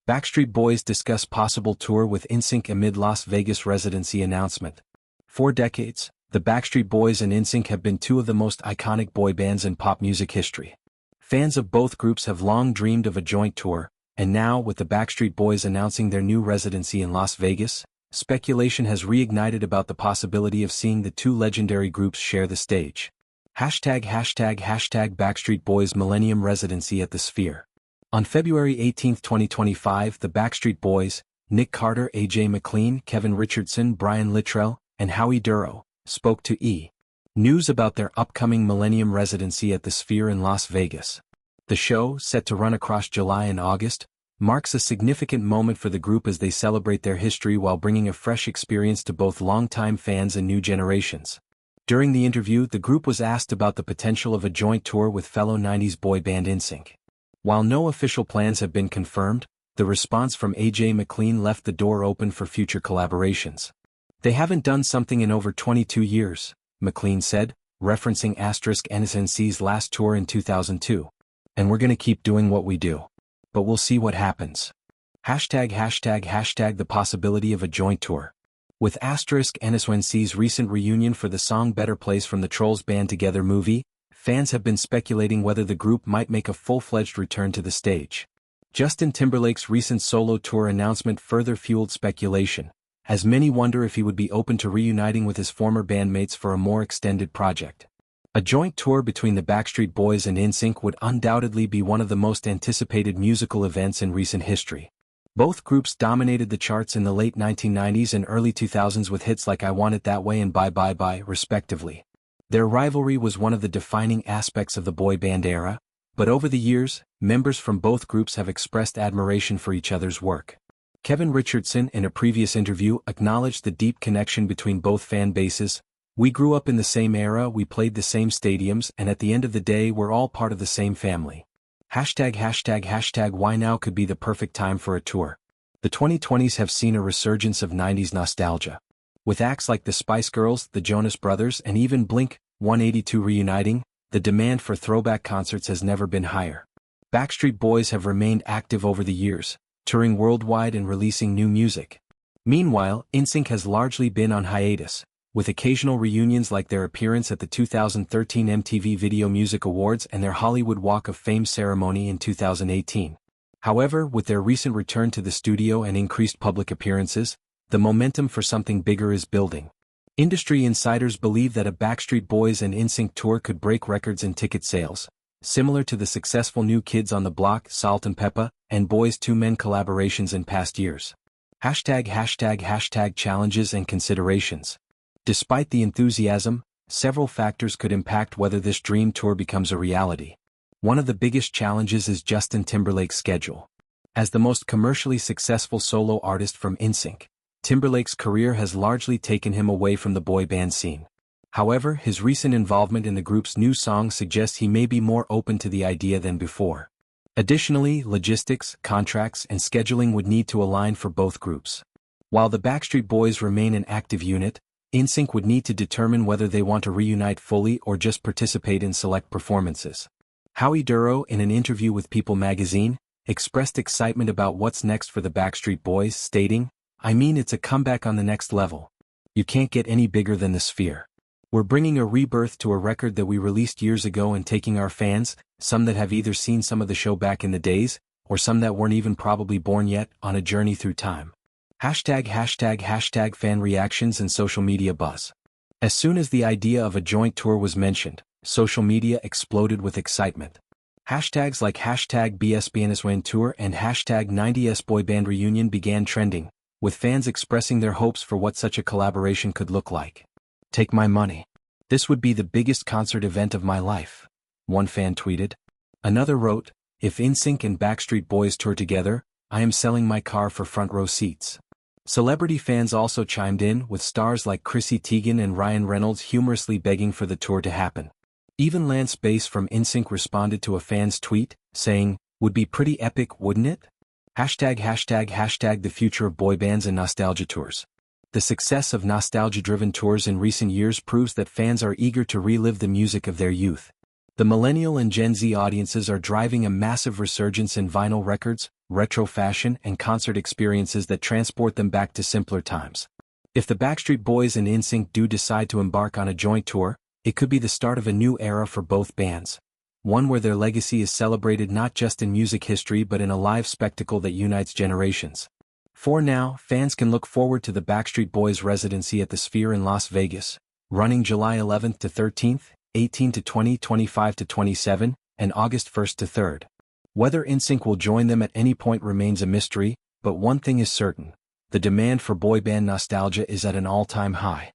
Backstreet Boys discuss possible tour with NSYNC amid Las Vegas residency announcement. For decades, the Backstreet Boys and NSYNC have been two of the most iconic boy bands in pop music history. Fans of both groups have long dreamed of a joint tour, and now with the Backstreet Boys announcing their new residency in Las Vegas, speculation has reignited about the possibility of seeing the two legendary groups share the stage. Backstreet Boys Millennium residency at the Sphere. On February 18, 2025, the Backstreet Boys, Nick Carter, AJ McLean, Kevin Richardson, Brian Littrell, and Howie Duro, spoke to E! News about their upcoming Millennium residency at the Sphere in Las Vegas. The show, set to run across July and August, marks a significant moment for the group as they celebrate their history while bringing a fresh experience to both longtime fans and new generations. During the interview, the group was asked about the potential of a joint tour with fellow 90s boy band NSYNC. While no official plans have been confirmed, the response from AJ McLean left the door open for future collaborations. "They haven't done something in over 22 years, McLean said, referencing NSYNC's last tour in 2002. "And we're gonna keep doing what we do. But we'll see what happens." The possibility of a joint tour. With NSYNC's recent reunion for the song Better Place from the Trolls Band Together movie, fans have been speculating whether the group might make a full-fledged return to the stage. Justin Timberlake's recent solo tour announcement further fueled speculation, as many wonder if he would be open to reuniting with his former bandmates for a more extended project. A joint tour between the Backstreet Boys and NSYNC would undoubtedly be one of the most anticipated musical events in recent history. Both groups dominated the charts in the late 1990s and early 2000s with hits like I Want It That Way and Bye Bye Bye, respectively. Their rivalry was one of the defining aspects of the boy band era, but over the years, members from both groups have expressed admiration for each other's work. Kevin Richardson, in a previous interview, acknowledged the deep connection between both fan bases. "We grew up in the same era, we played the same stadiums, and at the end of the day we're all part of the same family." Why now could be the perfect time for a tour. The 2020s have seen a resurgence of 90s nostalgia. With acts like the Spice Girls, the Jonas Brothers, and even Blink-182 reuniting, the demand for throwback concerts has never been higher. Backstreet Boys have remained active over the years, touring worldwide and releasing new music. Meanwhile, NSYNC has largely been on hiatus, with occasional reunions like their appearance at the 2013 MTV Video Music Awards and their Hollywood Walk of Fame ceremony in 2018. However, with their recent return to the studio and increased public appearances, the momentum for something bigger is building. Industry insiders believe that a Backstreet Boys and NSYNC tour could break records in ticket sales, similar to the successful New Kids on the Block, Salt and Peppa, and Boyz II Men collaborations in past years. Challenges and considerations. Despite the enthusiasm, several factors could impact whether this dream tour becomes a reality. One of the biggest challenges is Justin Timberlake's schedule. As the most commercially successful solo artist from NSYNC, Timberlake's career has largely taken him away from the boy band scene. However, his recent involvement in the group's new song suggests he may be more open to the idea than before. Additionally, logistics, contracts, and scheduling would need to align for both groups. While the Backstreet Boys remain an active unit, NSYNC would need to determine whether they want to reunite fully or just participate in select performances. Howie Duro, in an interview with People magazine, expressed excitement about what's next for the Backstreet Boys, stating, "I mean, it's a comeback on the next level. You can't get any bigger than the Sphere. We're bringing a rebirth to a record that we released years ago and taking our fans, some that have either seen some of the show back in the days, or some that weren't even probably born yet, on a journey through time." Fan reactions and social media buzz. As soon as the idea of a joint tour was mentioned, social media exploded with excitement. Hashtags like #BSBNSWN Tour and #90s Boy Band Reunion began trending, with fans expressing their hopes for what such a collaboration could look like. "Take my money. This would be the biggest concert event of my life," one fan tweeted. Another wrote, "If NSYNC and Backstreet Boys tour together, I am selling my car for front row seats." Celebrity fans also chimed in, with stars like Chrissy Teigen and Ryan Reynolds humorously begging for the tour to happen. Even Lance Bass from NSYNC responded to a fan's tweet, saying, "Would be pretty epic, wouldn't it?" The future of boy bands and nostalgia tours. The success of nostalgia-driven tours in recent years proves that fans are eager to relive the music of their youth. The millennial and Gen Z audiences are driving a massive resurgence in vinyl records, retro fashion, and concert experiences that transport them back to simpler times. If the Backstreet Boys and NSYNC do decide to embark on a joint tour, it could be the start of a new era for both bands. One where their legacy is celebrated not just in music history but in a live spectacle that unites generations. For now, fans can look forward to the Backstreet Boys residency at the Sphere in Las Vegas, running July 11th to 13th, 18 to 20, 25 to 27, and August 1st to 3rd. Whether NSYNC will join them at any point remains a mystery, but one thing is certain: the demand for boy band nostalgia is at an all-time high.